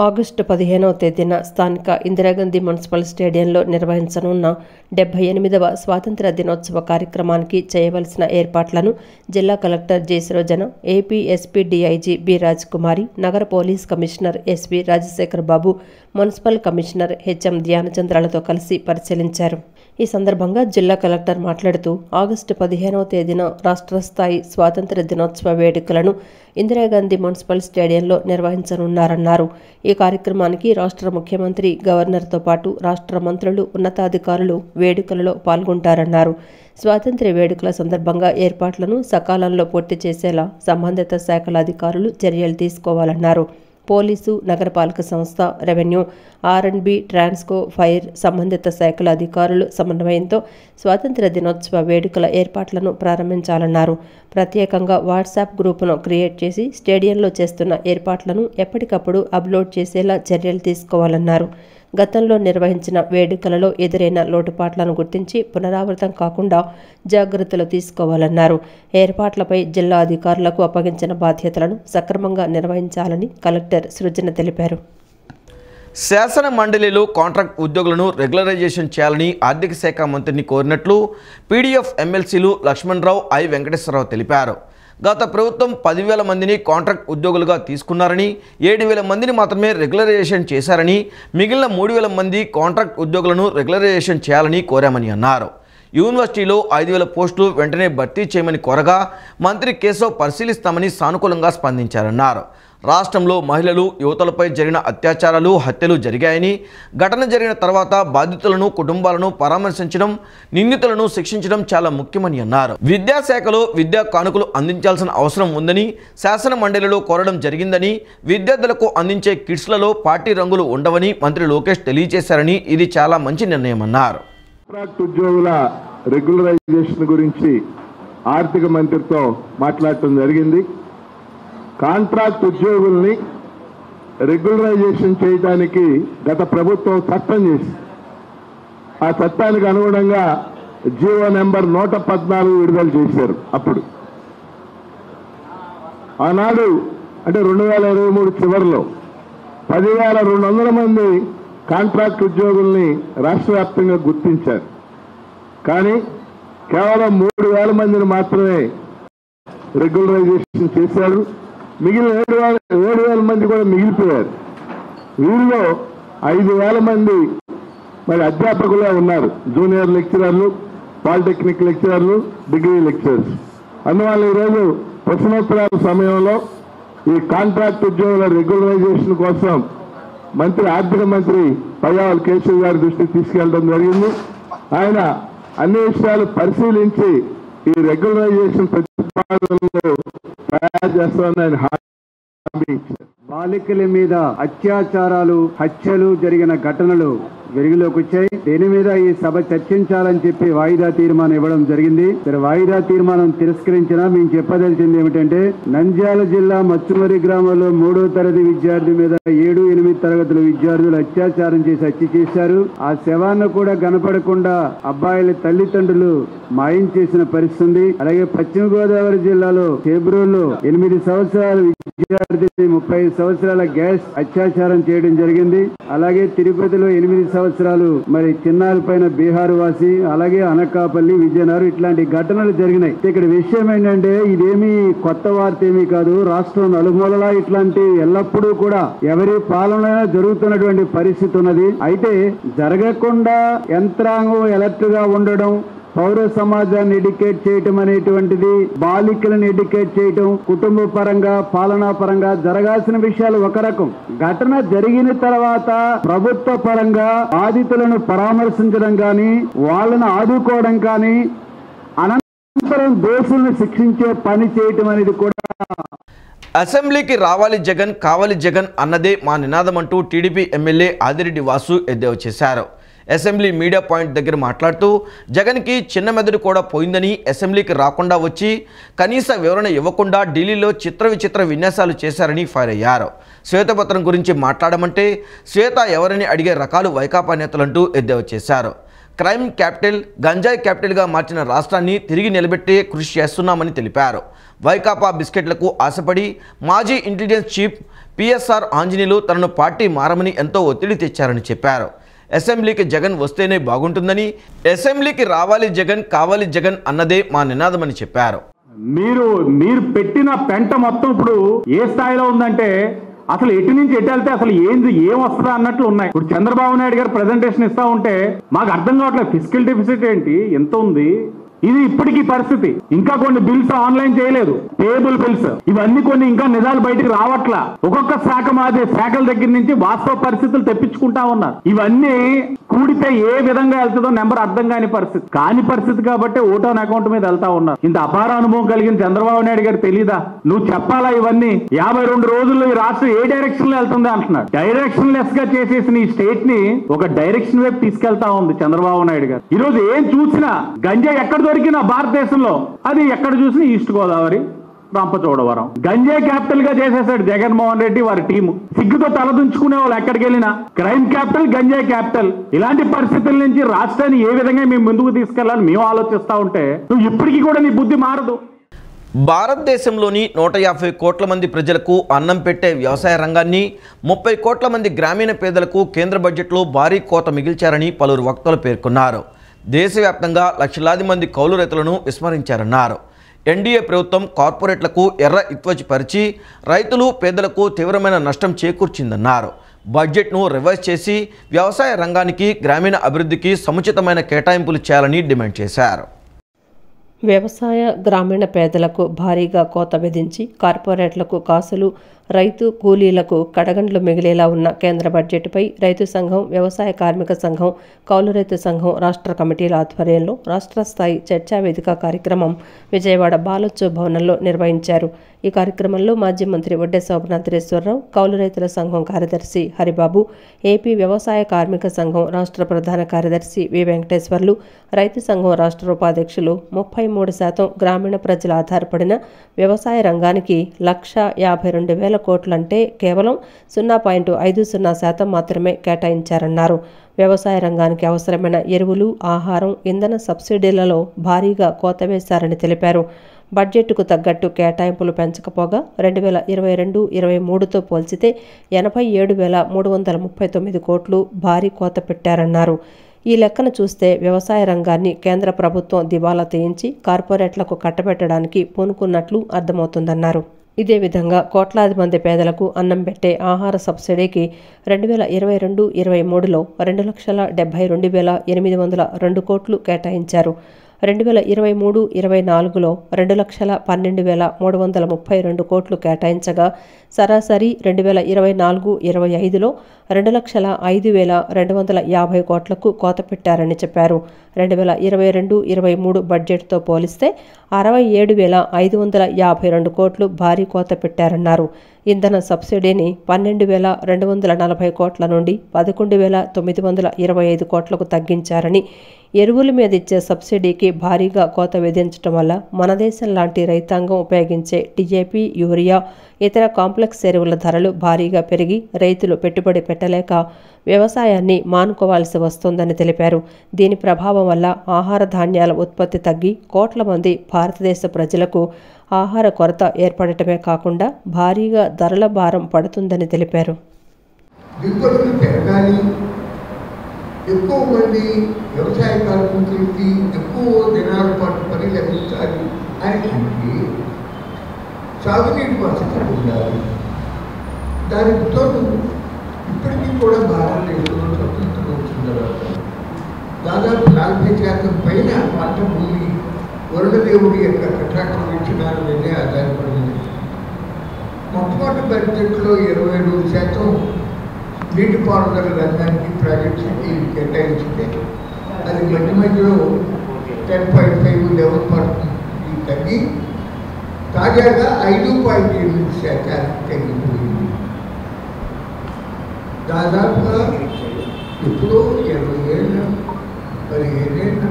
ఆగస్టు 15వ తేదీన స్థానిక ఇందిరాగాంధీ మున్సిపల్ స్టేడియంలో నిర్వహించనున్న 78వ స్వాతంత్ర దినోత్సవ కార్యక్రమానికి చేయవలసిన ఏర్పాట్లను జిల్లా collector J Sarojana, AP SP DIG B Rajakumari, నగర police commissioner SV Rajasekhar Babu, municipal commissioner HM ధ్యానచంద్రాలతో కలిసి పరిశీలించారు. ఈ సందర్భంగా జిల్లా కలెక్టర్ మాట్లాడుతూ ఆగస్టు 15వ తేదీన రాష్ట్ర స్థాయి స్వాతంత్ర దినోత్సవ వేడుకలను ఇందిరాగాంధీ మున్సిపల్ స్టేడియంలో నిర్వహించనున్నారన్నారు. ఈ కార్యక్రమానికి రాష్ట్ర ముఖ్యమంత్రి, గవర్నర్తో పాటు రాష్ట్ర మంత్రులు, ఉన్నతాధికారులు వేడుకలలో పాల్గొంటారన్నారు. స్వాతంత్ర్య వేడుకల సందర్భంగా ఏర్పాట్లను సకాలంలో పూర్తి చేసేలా సంబంధిత శాఖల అధికారులు చర్యలు తీసుకోవాలన్నారు. పోలీసు, నగరపాలక సంస్థ, రెవెన్యూ, ఆర్&బి, ట్రాన్స్కో, ఫైర్ సంబంధిత శాఖల అధికారులు సమన్వయంతో స్వాతంత్ర దినోత్సవ వేడుకల ఏర్పాట్లను ప్రారంభించాలన్నారు. ప్రత్యేకంగా వాట్సాప్ గ్రూపును క్రియేట్ చేసి స్టేడియంలో చేస్తున్న ఏర్పాట్లను ఎప్పటికప్పుడు అప్లోడ్ చేసేలా చర్యలు తీసుకోవాలన్నారు. గతంలో నిర్వహించిన వేడుకలలో ఎదురైన లోటుపాట్లను గుర్తించి పునరావృతం కాకుండా జాగ్రత్తలు తీసుకోవాలన్నారు. ఏర్పాట్లపై జిల్లా అధికారులకు అప్పగించిన బాధ్యతలను సక్రమంగా నిర్వహించాలని కలెక్టర్ సృజన తెలిపారు. శాసన మండలిలో కాంట్రాక్ట్ ఉద్యోగులను రెగ్యులరైజేషన్ చేయాలని ఆర్థిక శాఖ మంత్రిని కోరినట్లు పీడీఎఫ్ ఎమ్మెల్సీలు లక్ష్మణరావు, ఐ వెంకటేశ్వరరావు తెలిపారు. గత ప్రభుత్వం 10,000 మందిని కాంట్రాక్ట్ ఉద్యోగులుగా తీసుకున్నారని, 7,000 మందిని మాత్రమే రెగ్యులరైజేషన్ చేశారని, మిగిలిన 3,000 మంది కాంట్రాక్ట్ ఉద్యోగులను రెగ్యులరైజేషన్ చేయాలని కోరామని అన్నారు. యూనివర్సిటీలో 5,000 పోస్టులు వెంటనే భర్తీ చేయమని కోరగా మంత్రి కేశవ్ పరిశీలిస్తామని సానుకూలంగా స్పందించారన్నారు. రాష్ట్రంలో మహిళలు, యువతలపై జరిగిన అత్యాచారాలు, హత్యలు జరిగాయని, ఘటన జరిగిన తర్వాత బాధితులను, కుటుంబాలను పరామర్శించడం, నిందితులను శిక్షించడం చాలా ముఖ్యమని అన్నారు. విద్యాశాఖలో విద్యా కానుకలు అందించాల్సిన అవసరం ఉందని శాసన మండలిలో కోరడం జరిగిందని, విద్యార్థులకు అందించే కిట్స్లలో పార్టీ రంగులు ఉండవని మంత్రి లోకేష్ తెలియజేశారని, ఇది చాలా మంచి నిర్ణయమన్నారు. కాంట్రాక్ట్ ఉద్యోగుల రెగ్యులరైజేషన్ గురించి ఆర్థిక మంత్రితో మాట్లాడటం జరిగింది. కాంట్రాక్ట్ ఉద్యోగుల్ని రెగ్యులరైజేషన్ చేయడానికి గత ప్రభుత్వం చట్టం చేసి, ఆ చట్టానికి అనుగుణంగా జీవో నెంబర్ 114 విడుదల చేశారు. అప్పుడు ఆనాడు అంటే 2023 చివరిలో 10,200 మంది కాంట్రాక్ట్ ఉద్యోగుల్ని రాష్ట్ర వ్యాప్తంగా గుర్తించారు. కానీ కేవలం 3,000 మందిని మాత్రమే రెగ్యులరైజేషన్ చేశారు. మిగిలిన 7,000 మంది కూడా మిగిలిపోయారు. వీరిలో 5,000 మంది మరి అధ్యాపకులే ఉన్నారు, జూనియర్ లెక్చరర్లు, పాలిటెక్నిక్ లెక్చరర్లు, డిగ్రీ లెక్చరర్స్. అందువల్ల ఈరోజు ప్రశ్నోత్తరాల సమయంలో ఈ కాంట్రాక్ట్ ఉద్యోగుల రెగ్యులరైజేషన్ కోసం ఆర్థిక మంత్రి పయ్యావుల కేశవ్ గారి దృష్టికి తీసుకెళ్లడం జరిగింది. ఆయన అన్ని విషయాలు పరిశీలించి ఈ రెగ్యులరైజేషన్ ప్రతిపాదనలు తయారు చేస్తామని ఆయన హామీ ఇచ్చారు. బాలికల మీద అత్యాచారాలు, హత్యలు జరిగిన ఘటనలు వెలుగులోకి వచ్చాయి. దీని మీద ఈ సభ చర్చించాలని చెప్పి వాయిదా తీర్మానం ఇవ్వడం జరిగింది. వాయిదా తీర్మానం తిరస్కరించినా మేము చెప్పదలిచింది ఏమిటంటే, నంద్యాల జిల్లా మచ్చుమరి గ్రామంలో 3వ తరగతి విద్యార్థి మీద 7, 8 తరగతుల విద్యార్థులు అత్యాచారం చేసి హత్య చేశారు. ఆ శవాన్ని కూడా కనపడకుండా అబ్బాయిల తల్లిదండ్రులు మాయం చేసిన పరిస్థితి ఉంది. అలాగే పశ్చిమ గోదావరి జిల్లాలో చేబ్రోల్లో 8 సంవత్సరాల విద్యార్థిని 30 సంవత్సరాల గ్యాస్ అత్యాచారం చేయడం జరిగింది. అలాగే తిరుపతిలో 8 సంవత్సరాలు మరి చిన్నారి పైన బీహార్ వాసి, అలాగే అనకాపల్లి, విజయనగరం ఇట్లాంటి ఘటనలు జరిగినాయి. ఇక్కడ విషయం ఏంటంటే, ఇదేమి కొత్త వార్త ఏమీ కాదు. రాష్ట్రం నలుమూలలా ఇట్లాంటి ఎల్లప్పుడూ కూడా ఎవరి పాలన జరుగుతున్నటువంటి పరిస్థితి ఉన్నది. అయితే జరగకుండా యంత్రాంగం ఎలర్ట్ గా ఉండడం, పౌర సమాజాన్ని ఎడ్యుకేట్ చేయటం అనేటువంటిది, బాలికలను ఎడ్యుకేట్ చేయటం, కుటుంబ పరంగా పాలనా పరంగా జరగాల్సిన విషయాలు ఒక రకం. ఘటన జరిగిన తర్వాత ప్రభుత్వ పరంగా బాధితులను పరామర్శించడం కానీ, వాళ్ళను ఆదుకోవడం కానీ, అనంతరం దోషులను శిక్షించే పని చేయటం అనేది కూడా. అసెంబ్లీకి రావాలి జగన్, కావాలి జగన్ అన్నదే మా నినాదం అంటూ టీడీపీ ఎమ్మెల్యే ఆదిరెడ్డి వాసు ఎద్దేవా చేశారు. అసెంబ్లీ మీడియా పాయింట్ దగ్గర మాట్లాడుతూ, జగన్కి చిన్న మెదడు కూడా పోయిందని, అసెంబ్లీకి రాకుండా వచ్చి కనీస వివరణ ఇవ్వకుండా ఢిల్లీలో చిత్ర విచిత్ర విన్యాసాలు చేశారని ఫైర్ అయ్యారు. శ్వేతపత్రం గురించి మాట్లాడమంటే శ్వేత ఎవరని అడిగే రకాలు వైకాపా నేతలంటూ ఎద్దేవా చేశారు. క్రైమ్ క్యాపిటల్, గంజాయి క్యాపిటల్గా మార్చిన రాష్ట్రాన్ని తిరిగి నిలబెట్టే కృషి చేస్తున్నామని తెలిపారు. వైకాపా బిస్కెట్లకు ఆశపడి మాజీ ఇంటెలిజెన్స్ చీఫ్ పిఎస్ఆర్ ఆంజనేయులు తనను పార్టీ మారమని ఎంతో ఒత్తిడి తెచ్చారని చెప్పారు. అసెంబ్లీకి జగన్ వస్తేనే బాగుంటుందని, అసెంబ్లీకి రావాలి జగన్, కావాలి జగన్ అన్నదే మా నినాదమని చెప్పారు. మీరు పెట్టిన పెంట మొత్తం ఇప్పుడు ఏ స్థాయిలో ఉందంటే, అసలు ఎటు నుంచి ఎటు వెళ్తే అసలు ఏం వస్తుందా అన్నట్లు ఉన్నాయి. ఇప్పుడు చంద్రబాబు నాయుడు గారు ప్రెజెంటేషన్ ఇస్తా ఉంటే మాకు అర్థం కావట్లేదు. ఫిజికల్ డెఫిసిట్ ఏంటి, ఎంత ఉంది, ఇది ఇప్పటికీ పరిస్థితి. ఇంకా కొన్ని బిల్స్ ఆన్లైన్ చేయలేదు, పేబుల్ బిల్స్, ఇవన్నీ కొన్ని ఇంకా నిజాలు బయటికి రావట్లా. ఒక్కొక్క శాఖల దగ్గర నుంచి వాస్తవ పరిస్థితులు తెప్పించుకుంటా ఉన్నారు. ఇవన్నీ కూడితే ఏ విధంగా వెళ్తుందో నెంబర్ అర్థం కాని పరిస్థితి కాబట్టి ఓటాన్ అకౌంట్ మీద వెళ్తా ఉన్నారు. ఇంత అపార అనుభవం కలిగిన చంద్రబాబు నాయుడు గారు తెలీదా? నువ్వు చెప్పాలా ఇవన్నీ? 52 రోజుల్లో ఈ రాష్ట్రం ఏ డైరెక్షన్ లో వెళ్తుంది అంటున్నాడు. డైరెక్షన్ లెస్ గా చేసేసిన ఈ స్టేట్ ని ఒక డైరెక్షన్ వైపు తీసుకెళ్తా ఉంది చంద్రబాబు నాయుడు గారు. ఈ రోజు ఏం చూసినా గంజాయి ఎక్కడ దొరికిన భారతదేశంలో అది ఎక్కడ చూసినా ఈస్ట్ గోదావరి, రంపచోడవరం గంజాయి క్యాపిటల్ గా చేసేసాడు జగన్మోహన్ రెడ్డి వారి టీము. సిగ్గుతో తలదించుకునే వాళ్ళు ఎక్కడికి వెళ్ళినా క్రైమ్ క్యాపిటల్, గంజాయి క్యాపిటల్. ఇలాంటి పరిస్థితుల నుంచి రాష్ట్రాన్ని ఏ విధంగా మేము ముందుకు తీసుకెళ్లాలని మేము ఆలోచిస్తా ఉంటే నువ్వు ఇప్పటికీ కూడా నీ బుద్ధి మారదు. భారతదేశంలోని 150 కోట్ల మంది ప్రజలకు అన్నం పెట్టే వ్యవసాయ రంగాన్ని 30 కోట్ల మంది గ్రామీణ పేదలకు కేంద్ర బడ్జెట్లో భారీ కోత మిగిల్చారని పలువురు వక్తలు పేర్కొన్నారు. దేశవ్యాప్తంగా లక్షలాది మంది కౌలు రైతులను విస్మరించారన్నారు. ఎన్డీఏ ప్రభుత్వం కార్పొరేట్లకు ఎర్ర ఇత్వచి పరిచి రైతులు, పేదలకు తీవ్రమైన నష్టం చేకూర్చిందన్నారు. బడ్జెట్ను రివైజ్ చేసి వ్యవసాయ రంగానికి, గ్రామీణ అభివృద్ధికి సముచితమైన కేటాయింపులు చేయాలని డిమాండ్ చేశారు. వ్యవసాయ, గ్రామీణ పేదలకు భారీగా కోత విధించి కార్పొరేట్లకు కాసులు, రైతు కూలీలకు కడగండ్లు మిగిలేలా ఉన్న కేంద్ర బడ్జెట్పై రైతు సంఘం, వ్యవసాయ కార్మిక సంఘం, కౌలు రైతు సంఘం రాష్ట్ర కమిటీల ఆధ్వర్యంలో రాష్ట్ర స్థాయి చర్చా వేదిక కార్యక్రమం విజయవాడ బాలోత్సవ భవనంలో నిర్వహించారు. ఈ కార్యక్రమంలో మాజీ మంత్రి వడ్డే శోభనాద్రేశ్వరరావు, కౌలు రైతుల సంఘం కార్యదర్శి హరిబాబు, ఏపీ వ్యవసాయ కార్మిక సంఘం రాష్ట్ర ప్రధాన కార్యదర్శి వి వెంకటేశ్వర్లు, రైతు సంఘం రాష్ట్ర ఉపాధ్యక్షులు 33% గ్రామీణ ప్రజలు ఆధారపడిన వ్యవసాయ రంగానికి 1,52,000 కోట్లంటే కేవలం 0.50% మాత్రమే కేటాయించారన్నారు. వ్యవసాయ రంగానికి అవసరమైన ఎరువులు, ఆహారం, ఇంధన సబ్సిడీలలో భారీగా కోత వేశారని తెలిపారు. బడ్జెట్కు తగ్గట్టు కేటాయింపులు పెంచకపోగా 2022-23తో పోల్చితే 87,339 కోట్లు భారీ కోత పెట్టారన్నారు. ఈ లెక్కను చూస్తే వ్యవసాయ రంగాన్ని కేంద్ర ప్రభుత్వం దివాలా తీయించి కార్పొరేట్లకు కట్టబెట్టడానికి పూనుకున్నట్లు అర్థమవుతుందన్నారు. ఇదే విధంగా కోట్లాది మంది పేదలకు అన్నం పెట్టే ఆహార సబ్సిడీకి 2022-23లో 2,72,802 కోట్లు కేటాయించారు. 2023-24లో 2,12,332 కోట్లు కేటాయించగా సరాసరి 2024-25లో 2,05,250 కోట్లకు కోత పెట్టారని చెప్పారు. 2022-23 బడ్జెట్తో పోలిస్తే 67,552 కోట్లు భారీ కోత పెట్టారన్నారు. ఇంధన సబ్సిడీని 12,240 కోట్ల నుండి 11,925 కోట్లకు తగ్గించారని, ఎరువుల మీద ఇచ్చే సబ్సిడీకి భారీగా కోత విధించడం వల్ల మన దేశం లాంటి రైతాంగం ఉపయోగించే టీఏపీ, యూరియా, ఇతర కాంప్లెక్స్ ఎరువుల ధరలు భారీగా పెరిగి రైతులు పెట్టుబడి పెట్టలేక వ్యవసాయాన్ని మానుకోవాల్సి వస్తోందని తెలిపారు. దీని ప్రభావం వల్ల ఆహార ధాన్యాల ఉత్పత్తి తగ్గి కోట్ల మంది భారతదేశ ప్రజలకు ఆహార కొరత ఏర్పడటమే కాకుండా భారీగా ధరల భారం పడుతుందని తెలిపారు. దిగుబడులు పెరగాలి, ఎక్కువ మంది వ్యవసాయ కార్మికులకి ఎక్కువ దినాల పాటు పని లభించాలి అని సాగునీటి వసతి ఉండాలి. దానితో ఇప్పటికీ కూడా భారతదేశంలో స్వతంత్రం వచ్చిన తర్వాత దాదాపు 40% పైన పంట భూమి వరుణదేవుడి యొక్క కటాక్ష వీక్షణాల మీదే ఆధారపడింది. మొట్టమొదటి బడ్జెట్లో 22% నీటిపారుదల రంగానికి ప్రాజెక్ట్స్కి కేటాయించింది. అది మధ్య మధ్యలో 10.5 తగ్గి తాజాగా 5.8% తగ్గిపోయింది. దాదాపుగా ఇప్పుడు 20 ఏళ్ళు 15 ఏళ్ళు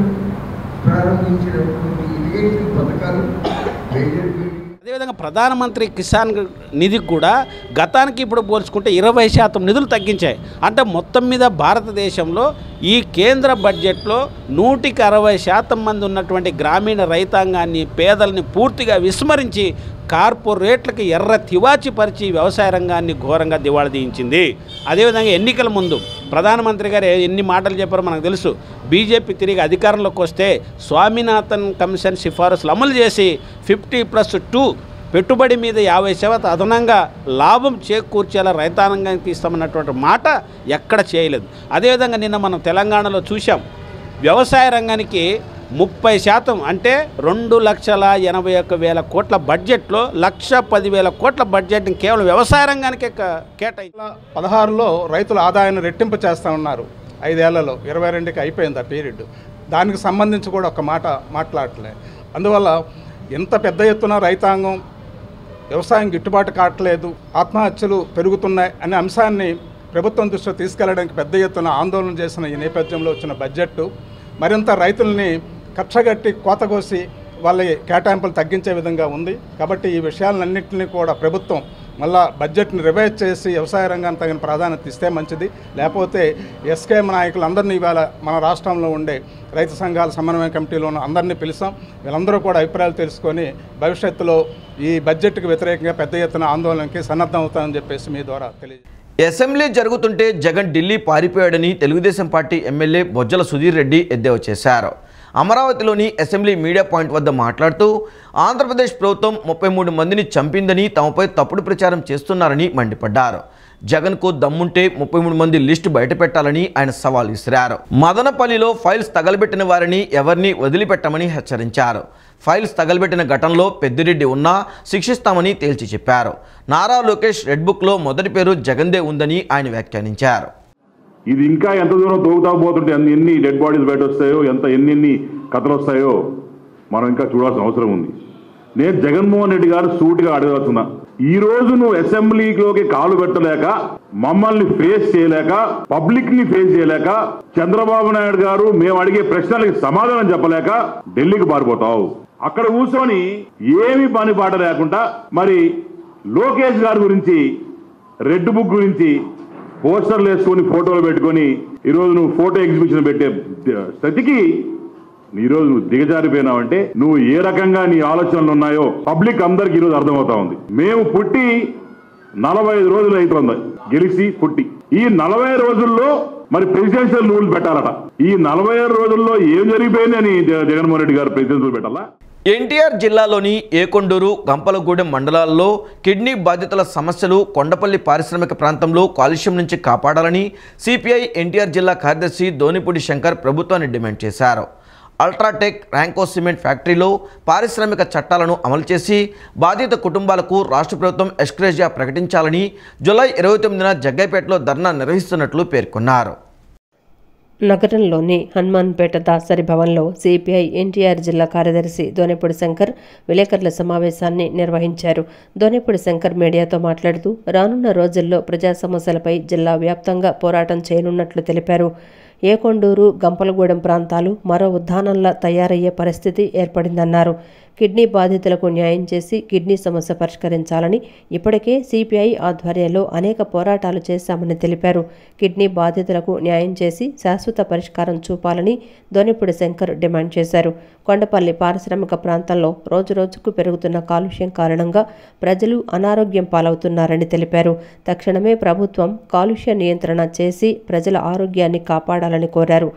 ప్రారంభించినటువంటి ఇరిగేషన్ పథకాలు అదేవిధంగా ప్రధానమంత్రి కిసాన్ నిధికి కూడా గతానికి ఇప్పుడు పోల్చుకుంటే 20% నిధులు తగ్గించాయి. అంటే మొత్తం మీద భారతదేశంలో ఈ కేంద్ర బడ్జెట్లో 160% మంది ఉన్నటువంటి గ్రామీణ రైతాంగాన్ని, పేదల్ని పూర్తిగా విస్మరించి కార్పొరేట్లకి ఎర్ర తివాచి పరిచి వ్యవసాయ రంగాన్ని ఘోరంగా దివాళా తీయించింది. అదేవిధంగా ఎన్నికల ముందు ప్రధానమంత్రి గారు ఎన్ని మాటలు చెప్పారో మనకు తెలుసు. బీజేపీ తిరిగి అధికారంలోకి వస్తే స్వామినాథన్ కమిషన్ సిఫారసులు అమలు చేసి 50+2 పెట్టుబడి మీద 50% అదనంగా లాభం చేకూర్చేలా రైతాంగానికి ఇస్తామన్నటువంటి మాట ఎక్కడ చేయలేదు. అదేవిధంగా నిన్న మనం తెలంగాణలో చూసాం, వ్యవసాయ రంగానికి 30% అంటే 2,81,000 కోట్ల బడ్జెట్లో 1,10,000 కోట్ల బడ్జెట్ని కేవలం వ్యవసాయ రంగానికే కేటాయించారు. 16లో రైతుల ఆదాయాన్ని రెట్టింపు చేస్తూ ఉన్నారు. 5 ఏళ్లలో 22కి అయిపోయింది ఆ పీరియడ్. దానికి సంబంధించి కూడా ఒక మాట మాట్లాడలే. అందువల్ల ఎంత పెద్ద ఎత్తున రైతాంగం వ్యవసాయం గిట్టుబాటు కావట్లేదు, ఆత్మహత్యలు పెరుగుతున్నాయి అనే అంశాన్ని ప్రభుత్వం దృష్టిలో తీసుకెళ్లడానికి పెద్ద ఎత్తున ఆందోళన చేసిన ఈ నేపథ్యంలో వచ్చిన బడ్జెట్ మరింత రైతుల్ని కక్షగట్టి కోతకోసి వాళ్ళ కేటాయింపులు తగ్గించే విధంగా ఉంది. కాబట్టి ఈ విషయాలన్నింటినీ కూడా ప్రభుత్వం మళ్ళా బడ్జెట్ని రివైజ్ చేసి వ్యవసాయ రంగానికి తగిన ప్రాధాన్యత ఇస్తే మంచిది. లేకపోతే ఎస్కేఎం నాయకులందరినీ ఇవాళ మన రాష్ట్రంలో ఉండే రైతు సంఘాల సమన్వయ కమిటీలోనూ అందరినీ పిలిచాం. వీళ్ళందరూ కూడా అభిప్రాయాలు తెలుసుకొని భవిష్యత్తులో ఈ బడ్జెట్కి వ్యతిరేకంగా పెద్ద ఎత్తున ఆందోళనకి సన్నద్ధం అవుతామని చెప్పేసి మీ ద్వారా తెలియజేస్తాం. అసెంబ్లీ జరుగుతుంటే జగన్ ఢిల్లీ పారిపోయాడని తెలుగుదేశం పార్టీ ఎమ్మెల్యే బొజ్జల సుధీర్ రెడ్డి ఎద్దేవా చేశారు. అమరావతిలోని అసెంబ్లీ మీడియా పాయింట్ వద్ద మాట్లాడుతూ ఆంధ్రప్రదేశ్ ప్రభుత్వం 33 మందిని చంపిందని, తమపై తప్పుడు ప్రచారం చేస్తున్నారని మండిపడ్డారు. జగన్కు దమ్ముంటే 33 మంది లిస్టు బయటపెట్టాలని ఆయన సవాల్ విసిరారు. మదనపల్లిలో ఫైల్స్ తగలబెట్టిన వారిని ఎవరిని వదిలిపెట్టమని హెచ్చరించారు. ఫైల్స్ తగలబెట్టిన ఘటనలో పెద్దిరెడ్డి ఉన్నా శిక్షిస్తామని తేల్చి చెప్పారు. నారా లోకేష్ రెడ్ బుక్లో మొదటి పేరు జగన్దే ఉందని ఆయన వ్యాఖ్యానించారు. ఇది ఇంకా ఎంత దూరం తోగుతా పోతుంటే ఎన్ని డెడ్ బాడీస్ బయట వస్తాయో, ఎన్ని కథలు వస్తాయో మనం ఇంకా చూడాల్సిన అవసరం ఉంది. నేను జగన్మోహన్ రెడ్డి గారు సూటిగా అడగవస్తున్నా, ఈ రోజు నువ్వు అసెంబ్లీలోకి కాలు పెట్టలేక, మమ్మల్ని ఫేస్ చేయలేక, పబ్లిక్ ని ఫేస్ చేయలేక, చంద్రబాబు నాయుడు గారు మేము అడిగే ప్రశ్నలకి సమాధానం చెప్పలేక ఢిల్లీకి పారిపోతావు. అక్కడ కూర్చొని ఏమి పని పాట లేకుండా మరి లోకేష్ గారి గురించి, రెడ్ బుక్ గురించి పోస్టర్లు వేసుకొని ఫోటోలు పెట్టుకొని ఈరోజు నువ్వు ఫోటో ఎగ్జిబిషన్ పెట్టే స్థితికి ఈరోజు నువ్వు దిగజారిపోయినావంటే నువ్వు ఏ రకంగా నీ ఆలోచనలు ఉన్నాయో పబ్లిక్ అందరికి ఈరోజు అర్థమవుతా ఉంది. మేము పుట్టి 45 రోజులు అవుతుంది, గెలిచి పుట్టి ఈ 40 రోజుల్లో మరి ప్రెసిడెన్షియల్ రూల్ పెట్టాలట. ఈ 46 రోజుల్లో ఏం జరిగిపోయిందని జగన్మోహన్ రెడ్డి గారు ప్రెసిడెన్షియల్ రూల్ పెట్టాలా? ఎన్టీఆర్ జిల్లాలోని ఏకొండూరు, గంపలగూడెం మండలాల్లో కిడ్నీ బాధితుల సమస్యలు, కొండపల్లి పారిశ్రామిక ప్రాంతంలో కాలుష్యం నుంచి కాపాడాలని సిపిఐ ఎన్టీఆర్ జిల్లా కార్యదర్శి దోనిపూడి శంకర్ ప్రభుత్వాన్ని డిమాండ్ చేశారు. అల్ట్రాటెక్ ర్యాంకో సిమెంట్ ఫ్యాక్టరీలో పారిశ్రామిక చట్టాలను అమలు చేసి బాధిత కుటుంబాలకు రాష్ట్ర ప్రభుత్వం ఎక్స్గ్రేషియా ప్రకటించాలని జూలై 29న జగ్గైపేటలో ధర్నా నిర్వహిస్తున్నట్లు పేర్కొన్నారు. నగరంలోని హనుమాన్పేట దాసరి భవన్లో సిపిఐ ఎన్టీఆర్ జిల్లా కార్యదర్శి దోనెపూడి శంకర్ విలేకరుల సమావేశాన్ని నిర్వహించారు. దోనెపూడి శంకర్ మీడియాతో మాట్లాడుతూ రానున్న రోజుల్లో ప్రజా సమస్యలపై జిల్లా వ్యాప్తంగా పోరాటం చేయనున్నట్లు తెలిపారు. ఏకొండూరు, గంపలగూడెం ప్రాంతాలు మరో ఉద్దానంలా తయారయ్యే పరిస్థితి ఏర్పడిందన్నారు. కిడ్నీ బాధితులకు న్యాయం చేసి కిడ్నీ సమస్య పరిష్కరించాలని ఇప్పటికే సిపిఐ ఆధ్వర్యంలో అనేక పోరాటాలు చేశామని తెలిపారు. కిడ్నీ బాధితులకు న్యాయం చేసి శాశ్వత పరిష్కారం చూపాలని దోనెపూడి శంకర్ డిమాండ్ చేశారు. కొండపల్లి పారిశ్రామిక ప్రాంతంలో రోజురోజుకు పెరుగుతున్న కాలుష్యం కారణంగా ప్రజలు అనారోగ్యం పాలవుతున్నారని తెలిపారు. తక్షణమే ప్రభుత్వం కాలుష్య నియంత్రణ చేసి ప్రజల ఆరోగ్యాన్ని కాపాడాలని కోరారు.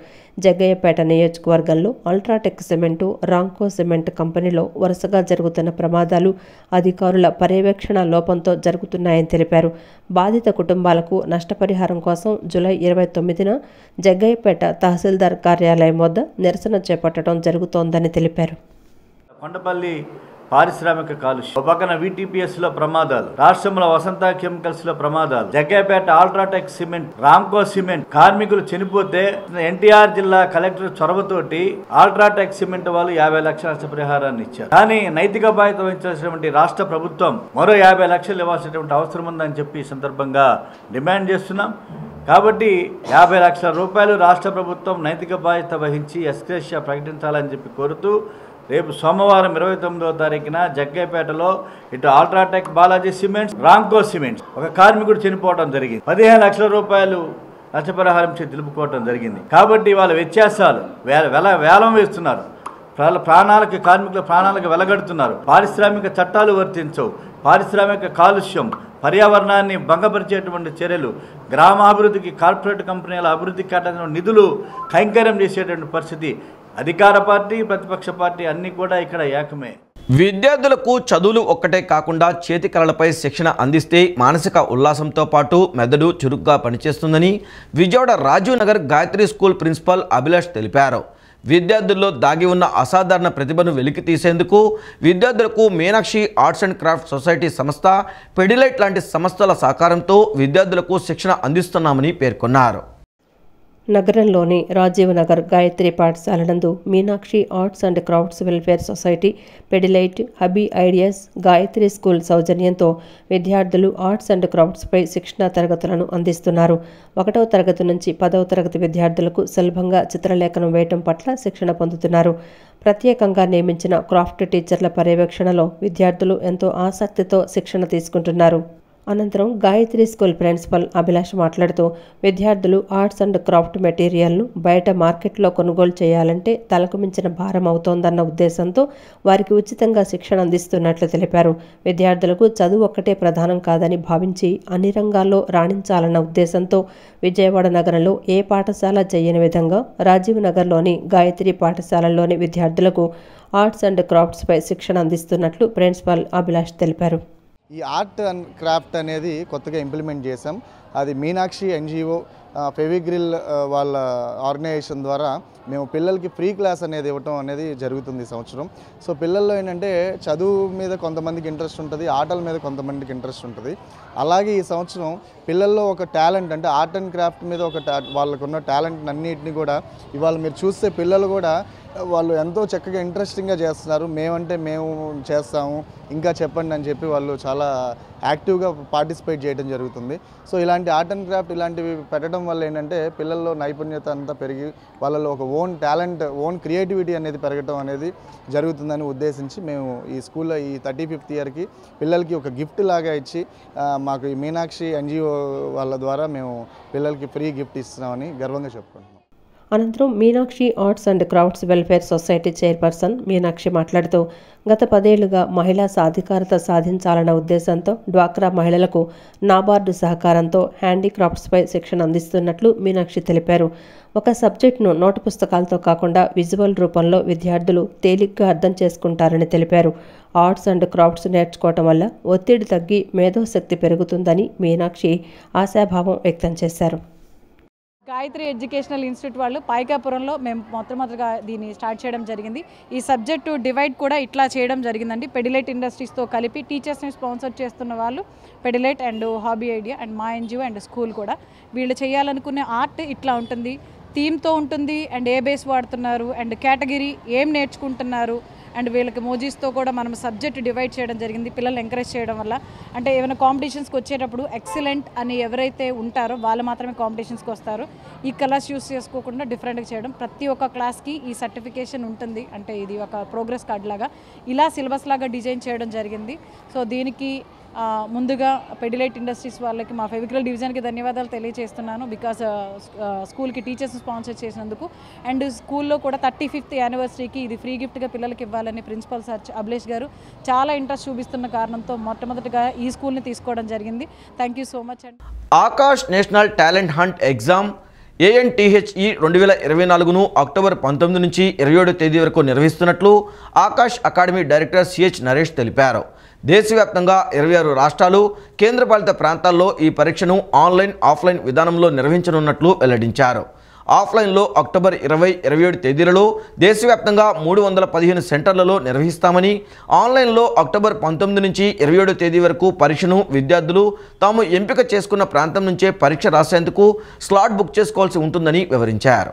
జగ్గయ్యపేట నియోజకవర్గంలో అల్ట్రాటెక్ సిమెంటు, రాంకో సిమెంట్ కంపెనీలో వరుసగా జరుగుతున్న ప్రమాదాలు అధికారుల పర్యవేక్షణ లోపంతో జరుగుతున్నాయని తెలిపారు. బాధిత కుటుంబాలకు నష్టపరిహారం కోసం జూలై 29న జగ్గయ్యపేట తహసీల్దార్ కార్యాలయం వద్ద నిరసన చేపట్టడం జరుగుతోందని తెలిపారు. కొండపల్లి పారిశ్రామిక కాలుష్యం, పక్కన VTPS-లో ప్రమాదాలు, రాష్ట్రంలో వసంత కెమికల్స్లో ప్రమాదాలు, Jaggayyapeta UltraTech cement, Ramco cement కార్మికులు చనిపోతే ఎన్టీఆర్ జిల్లా కలెక్టర్ చొరవతోటి అల్ట్రాటెక్ సిమెంట్ వాళ్ళు 50 లక్షల నష్టపరిహారాన్ని ఇచ్చారు. కానీ నైతిక బాధ్యత వహించాల్సినటువంటి రాష్ట్ర ప్రభుత్వం మరో 50 లక్షలు ఇవ్వాల్సినటువంటి అవసరం ఉందని చెప్పి ఈ సందర్భంగా డిమాండ్ చేస్తున్నాం. కాబట్టి 50 లక్షల రూపాయలు రాష్ట్ర ప్రభుత్వం నైతిక బాధ్యత వహించి ఎక్స్గ్రేషియా ప్రకటించాలని చెప్పి కోరుతూ రేపు సోమవారం 29వ తారీఖున జగ్గయ్యపేటలో ఇటు UltraTech Balaji cements, Ramco cements ఒక కార్మికుడు చనిపోవడం జరిగింది. 15 లక్షల రూపాయలు నష్టపరిహారం తెలుపుకోవడం జరిగింది. కాబట్టి వాళ్ళ వ్యత్యాసాలు వేలం వేస్తున్నారు. ప్రాణాలకు, కార్మికుల ప్రాణాలకు వెలగడుతున్నారు. పారిశ్రామిక చట్టాలు వర్తించవు. పారిశ్రామిక కాలుష్యం, పర్యావరణాన్ని భంగపరిచేటువంటి చర్యలు, గ్రామాభివృద్ధికి, కార్పొరేట్ కంపెనీల అభివృద్ధికి కేటాయించిన నిధులు కైంకర్యం చేసేటువంటి పరిస్థితి. అధికార పార్టీ, ప్రతిపక్ష పార్టీ అన్నీ కూడా ఇక్కడ ఏకమే. విద్యార్థులకు చదువులు ఒక్కటే కాకుండా చేతి కళలపై శిక్షణ అందిస్తే మానసిక ఉల్లాసంతో పాటు మెదడు చురుగ్గా పనిచేస్తుందని విజయవాడ రాజీవ్ నగర్ గాయత్రి స్కూల్ ప్రిన్సిపల్ అభిలాష్ తెలిపారు. విద్యార్థుల్లో దాగి ఉన్న అసాధారణ ప్రతిభను వెలికి తీసేందుకు విద్యార్థులకు Meenakshi arts and craft society సంస్థ, పెడిలైట్ లాంటి సంస్థల సహకారంతో విద్యార్థులకు శిక్షణ అందిస్తున్నామని పేర్కొన్నారు. నగరంలోని రాజీవ్ నగర్ గాయత్రి పాఠశాల నందు Meenakshi arts and crafts welfare society, Pidilite, Hobby Ideas, Gayatri school సౌజన్యంతో విద్యార్థులు ఆర్ట్స్ అండ్ క్రాఫ్ట్స్పై శిక్షణా తరగతులను అందిస్తున్నారు. 1వ తరగతి నుంచి 10వ తరగతి విద్యార్థులకు సులభంగా చిత్రలేఖనం వేయటం పట్ల శిక్షణ పొందుతున్నారు. ప్రత్యేకంగా నియమించిన క్రాఫ్ట్ టీచర్ల పర్యవేక్షణలో విద్యార్థులు ఎంతో ఆసక్తితో శిక్షణ తీసుకుంటున్నారు. అనంతరం గాయత్రి స్కూల్ ప్రిన్సిపల్ అభిలాష్ మాట్లాడుతూ విద్యార్థులు ఆర్ట్స్ అండ్ క్రాఫ్ట్ మెటీరియల్ను బయట మార్కెట్లో కొనుగోలు చేయాలంటే తలకు మించిన భారం అవుతోందన్న ఉద్దేశంతో వారికి ఉచితంగా శిక్షణ అందిస్తున్నట్లు తెలిపారు. విద్యార్థులకు చదువు ఒక్కటే ప్రధానం కాదని భావించి అన్ని రంగాల్లో రాణించాలన్న ఉద్దేశంతో విజయవాడ నగరంలో ఏ పాఠశాల చేయని విధంగా రాజీవ్ నగర్లోని గాయత్రి పాఠశాలలోని విద్యార్థులకు ఆర్ట్స్ అండ్ క్రాఫ్ట్స్పై శిక్షణ అందిస్తున్నట్లు ప్రిన్సిపల్ అభిలాష్ తెలిపారు. ఈ ఆర్ట్ అండ్ క్రాఫ్ట్ అనేది కొత్తగా ఇంప్లిమెంట్ చేసాం. అది మీనాక్షి NGO, ఫెవిగ్రిల్ వాళ్ళ ఆర్గనైజేషన్ ద్వారా మేము పిల్లలకి ఫ్రీ క్లాస్ అనేది ఇవ్వటం అనేది జరుగుతుంది ఈ సంవత్సరం. సో పిల్లల్లో ఏంటంటే చదువు మీద కొంతమందికి ఇంట్రెస్ట్ ఉంటుంది, ఆటల మీద కొంతమందికి ఇంట్రెస్ట్ ఉంటుంది. అలాగే ఈ సంవత్సరం పిల్లల్లో ఒక టాలెంట్ అంటే ఆర్ట్ అండ్ క్రాఫ్ట్ మీద వాళ్ళకున్న టాలెంట్ అన్నిటిని కూడా ఇవాళ మీరు చూస్తే పిల్లలు కూడా వాళ్ళు ఎంతో చక్కగా ఇంట్రెస్టింగ్గా చేస్తున్నారు. మేము చేస్తాము, ఇంకా చెప్పండి అని చెప్పి వాళ్ళు చాలా యాక్టివ్గా పార్టిసిపేట్ చేయడం జరుగుతుంది. సో ఇలాంటి ఆర్ట్ అండ్ క్రాఫ్ట్ ఇలాంటివి పెట్టడం వల్ల ఏంటంటే పిల్లల్లో నైపుణ్యత అంతా పెరిగి వాళ్ళలో ఒక ఓన్ టాలెంట్, ఓన్ క్రియేటివిటీ అనేది పెరగడం అనేది జరుగుతుందని ఉద్దేశించి మేము ఈ స్కూల్లో ఈ 35th ఇయర్కి పిల్లలకి ఒక గిఫ్ట్ లాగా ఇచ్చి మాకు ఈ మీనాక్షి NGO వాళ్ళ ద్వారా మేము పిల్లలకి ఫ్రీ గిఫ్ట్ ఇస్తున్నామని గర్వంగా చెప్పుకుంటున్నాం. అనంతరం Meenakshi arts and crafts welfare society chairperson Meenakshi మాట్లాడుతూ గత 10 ఏళ్లుగా మహిళా సాధికారత సాధించాలన్న ఉద్దేశంతో డ్వాక్రా మహిళలకు నాబార్డు సహకారంతో హ్యాండీక్రాఫ్ట్స్పై శిక్షణ అందిస్తున్నట్లు మీనాక్షి తెలిపారు. ఒక సబ్జెక్టును నోటు పుస్తకాలతో కాకుండా విజువల్ రూపంలో విద్యార్థులు తేలిగ్గా అర్థం చేసుకుంటారని తెలిపారు. ఆర్ట్స్ అండ్ క్రాఫ్ట్స్ నేర్చుకోవటం వల్ల ఒత్తిడి తగ్గి మేధోశక్తి పెరుగుతుందని మీనాక్షి ఆశాభావం వ్యక్తం చేశారు. గాయత్రి ఎడ్యుకేషనల్ ఇన్స్టిట్యూట్ వాళ్ళు పాయికాపురంలో మేము మొట్టమొదటిగా దీన్ని స్టార్ట్ చేయడం జరిగింది. ఈ సబ్జెక్టు డివైడ్ కూడా ఇట్లా చేయడం జరిగిందండి. పెడిలైట్ ఇండస్ట్రీస్తో కలిపి టీచర్స్ని స్పాన్సర్ చేస్తున్న వాళ్ళు పెడిలైట్ అండ్ హాబీ ఐడియా అండ్ మా ఎన్జిఓ అండ్ స్కూల్ కూడా వీళ్ళు చేయాలనుకునే ఆర్ట్ ఇట్లా ఉంటుంది, థీమ్తో ఉంటుంది అండ్ ఏ బేస్ వాడుతున్నారు అండ్ కేటగిరీ ఏం నేర్చుకుంటున్నారు అండ్ వీళ్ళకి మోజీస్తో కూడా మనం సబ్జెక్ట్ డివైడ్ చేయడం జరిగింది. పిల్లలు ఎంకరేజ్ చేయడం వల్ల అంటే ఏమైనా కాంపిటీషన్స్కి వచ్చేటప్పుడు ఎక్సలెంట్ అని ఎవరైతే ఉంటారో వాళ్ళు మాత్రమే కాంపిటీషన్స్కి వస్తారు. ఈ కలర్స్ యూస్ చేసుకోకుండా డిఫరెంట్గా చేయడం. ప్రతి ఒక్క క్లాస్కి ఈ సర్టిఫికేషన్ ఉంటుంది, అంటే ఇది ఒక ప్రోగ్రెస్ కార్డ్ లాగా ఇలా సిలబస్ లాగా డిజైన్ చేయడం జరిగింది. సో దీనికి ముందుగా పెడిలైట్ ఇండస్ట్రీస్ వాళ్ళకి మా ఫెవిక్రల్ డివిజన్కి ధన్యవాదాలు తెలియజేస్తున్నాను. బికాజ్ స్కూల్కి టీచర్స్ స్పాన్సర్ చేసినందుకు అండ్ స్కూల్లో కూడా 35th యానివర్సరీకి ఇది ఫ్రీ గిఫ్ట్గా పిల్లలకి ఇవ్వాలని ప్రిన్సిపల్ సార్ అభిలేష్ గారు చాలా ఇంట్రెస్ట్ చూపిస్తున్న కారణంతో మొట్టమొదటిగా ఈ స్కూల్ని తీసుకోవడం జరిగింది. థ్యాంక్ యూ సో మచ్ అండి. Aakash national talent hunt exam ANTHE 2024ను అక్టోబర్ 19 నుంచి 27 తేదీ వరకు నిర్వహిస్తున్నట్లు Aakash academy director CH Naresh తెలిపారు. దేశవ్యాప్తంగా 26 రాష్ట్రాలు కేంద్రపాలిత ప్రాంతాల్లో ఈ పరీక్షను ఆన్లైన్ ఆఫ్లైన్ విధానంలో నిర్వహించనున్నట్లు వెల్లడించారు. ఆఫ్లైన్లో అక్టోబర్ 20, 27 తేదీలలో దేశవ్యాప్తంగా 315 సెంటర్లలో నిర్వహిస్తామని, ఆన్లైన్లో అక్టోబర్ 19 నుంచి 27 తేదీ వరకు పరీక్షను విద్యార్థులు తాము ఎంపిక చేసుకున్న ప్రాంతం నుంచే పరీక్ష రాసేందుకు స్లాట్ బుక్ చేసుకోవాల్సి ఉంటుందని వివరించారు.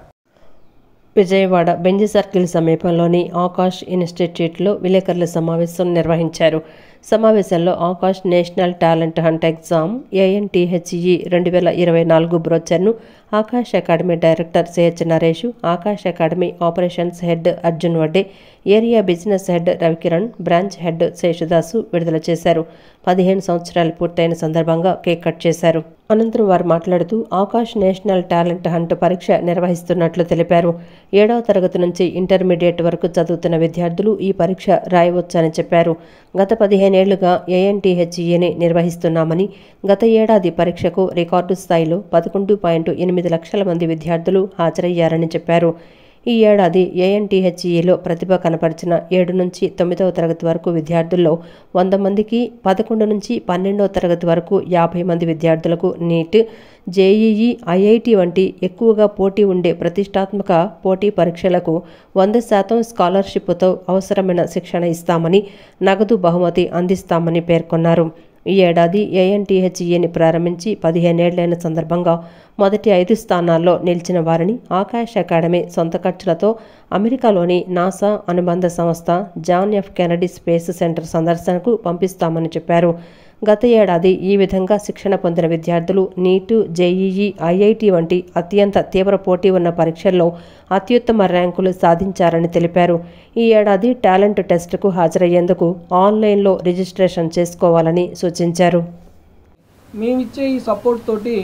విజయవాడ బెంజి సర్కిల్ సమీపంలోని ఆకాష్ ఇన్స్టిట్యూట్లో విలేకరుల సమావేశం నిర్వహించారు. సమావేశంలో Aakash national talent hunt exam ANTHE 2024 బ్రోచర్ను Aakash academy director CH Naresh, Aakash academy operations head Arjun Vadde, area business head Ravikiran, branch head Seshadasu విడుదల చేశారు. 15 సంవత్సరాలు పూర్తయిన సందర్భంగా కేక్ కట్ చేశారు. అనంతరం వారు మాట్లాడుతూ ఆకాష్ నేషనల్ టాలెంట్ హంట్ పరీక్ష నిర్వహిస్తున్నట్లు తెలిపారు. 7వ తరగతి నుంచి ఇంటర్మీడియట్ వరకు చదువుతున్న విద్యార్థులు ఈ పరీక్ష రాయవచ్చని చెప్పారు. గత 15 ఏళ్లుగా ANTHEని నిర్వహిస్తున్నామని, గత ఏడాది పరీక్షకు రికార్డు స్థాయిలో 11.8 లక్షల మంది విద్యార్థులు హాజరయ్యారని చెప్పారు. ఈ ఏడాది ANTHEలో ప్రతిభ కనపరిచిన 7 నుంచి 9వ తరగతి వరకు విద్యార్థుల్లో 100 మందికి, 11 నుంచి 12వ తరగతి వరకు 50 మంది విద్యార్థులకు నీట్, JEE, IIT వంటి ఎక్కువగా పోటీ ఉండే ప్రతిష్టాత్మక పోటీ పరీక్షలకు 100% స్కాలర్షిప్తో అవసరమైన శిక్షణ ఇస్తామని, నగదు బహుమతి అందిస్తామని పేర్కొన్నారు. ఈ ఏడాది ANTHEని ప్రారంభించి 15 ఏళ్లైన సందర్భంగా మొదటి 5 స్థానాల్లో నిలిచిన వారిని ఆకాష్ అకాడమీ సొంత ఖర్చులతో అమెరికాలోని నాసా అనుబంధ సంస్థ John F Kennedy space centre సందర్శనకు పంపిస్తామని చెప్పారు. గత ఏడాది ఈ విధంగా శిక్షణ పొందిన విద్యార్థులు నీట్, JEE, IIT వంటి అత్యంత తీవ్ర పోటీ ఉన్న పరీక్షల్లో అత్యుత్తమ ర్యాంకులు సాధించారని తెలిపారు. ఈ ఏడాది టాలెంట్ టెస్టుకు హాజరయ్యేందుకు ఆన్లైన్లో రిజిస్ట్రేషన్ చేసుకోవాలని సూచించారు. మేమిచ్చే ఈ సపోర్ట్ తోటి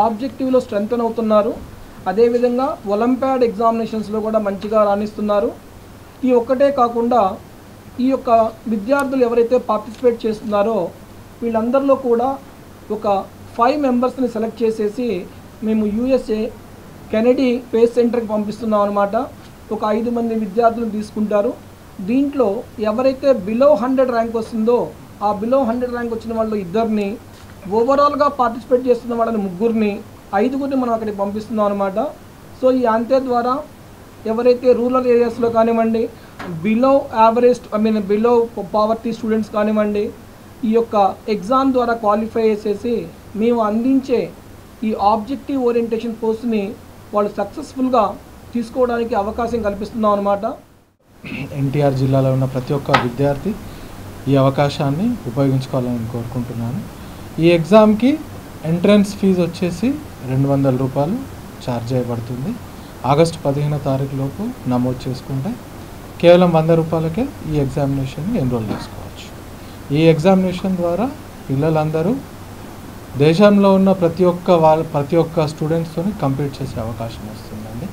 ఆబ్జెక్టివ్లో స్ట్రెంగ్తన్ అవుతున్నారు. అదేవిధంగా ఒలింపియాడ్ ఎగ్జామినేషన్స్లో కూడా మంచిగా రాణిస్తున్నారు. ఈ ఒక్కటే కాకుండా ఈ యొక్క విద్యార్థులు ఎవరైతే పార్టిసిపేట్ చేస్తున్నారో వీళ్ళందరిలో కూడా ఒక 5 మెంబర్స్ని సెలెక్ట్ చేసేసి మేము USA కెనడీ స్పేస్ సెంటర్కి పంపిస్తున్నాం అన్నమాట. ఒక 5 మంది విద్యార్థులను తీసుకుంటారు. దీంట్లో ఎవరైతే బిలో 100 ర్యాంక్ వస్తుందో ఆ బిలో 100 ర్యాంక్ వచ్చిన వాళ్ళు 2ని, ఓవరాల్గా పార్టిసిపేట్ చేస్తున్న వాళ్ళని 3ని, 5గురిని మనం అక్కడికి పంపిస్తున్నాం అనమాట. సో ఈ అంతే ద్వారా ఎవరైతే రూరల్ ఏరియాస్లో కానివ్వండి, below average below poverty students కానివ్వండి, ఈ యొక్క ఎగ్జామ్ ద్వారా క్వాలిఫై చేసేసి మేము అందించే ఈ ఆబ్జెక్టివ్ ఓరియంటేషన్ కోర్స్ని వాళ్ళు సక్సెస్ఫుల్గా తీసుకోవడానికి అవకాశం కల్పిస్తున్నాం అన్నమాట. ఎన్టీఆర్ జిల్లాలో ఉన్న ప్రతి ఒక్క విద్యార్థి ఈ అవకాశాన్ని ఉపయోగించుకోవాలని కోరుకుంటున్నాను. ఈ ఎగ్జామ్కి ఎంట్రన్స్ ఫీజు వచ్చేసి 200 రూపాయలు ఛార్జ్ చేయబడుతుంది. ఆగస్టు 15వ తారీఖు లోపు నమోదు చేసుకుంటే కేవలం 100 రూపాయలకే ఈ ఎగ్జామినేషన్ని ఎన్రోల్ చేసుకోవచ్చు. ఈ ఎగ్జామినేషన్ ద్వారా పిల్లలందరూ దేశంలో ఉన్న ప్రతి ఒక్క స్టూడెంట్స్తో కంపీట్ చేసే అవకాశం వస్తుందండి.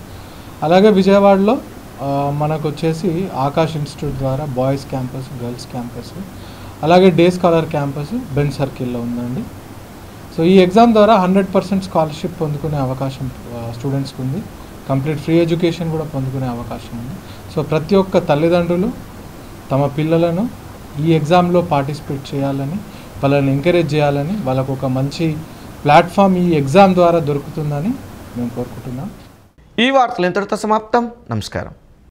అలాగే విజయవాడలో మనకు వచ్చేసి ఆకాష్ ఇన్స్టిట్యూట్ ద్వారా బాయ్స్ క్యాంపస్, గర్ల్స్ క్యాంపస్, అలాగే డే స్కాలర్ క్యాంపస్ బెంజ్ సర్కిల్లో ఉందండి. సో ఈ ఎగ్జామ్ ద్వారా 100% స్కాలర్షిప్ పొందుకునే అవకాశం స్టూడెంట్స్కి ఉంది. కంప్లీట్ ఫ్రీ ఎడ్యుకేషన్ కూడా పొందుకునే అవకాశం ఉంది. సో ప్రతి ఒక్క తల్లిదండ్రులు తమ పిల్లలను ఈ ఎగ్జామ్లో పార్టిసిపేట్ చేయాలని, వాళ్ళని ఎంకరేజ్ చేయాలని, వాళ్ళకు ఒక మంచి ప్లాట్ఫామ్ ఈ ఎగ్జామ్ ద్వారా దొరుకుతుందని మేము కోరుకుంటున్నాం. ఈ వార్తలు ఇంతటితో సమాప్తం. నమస్కారం.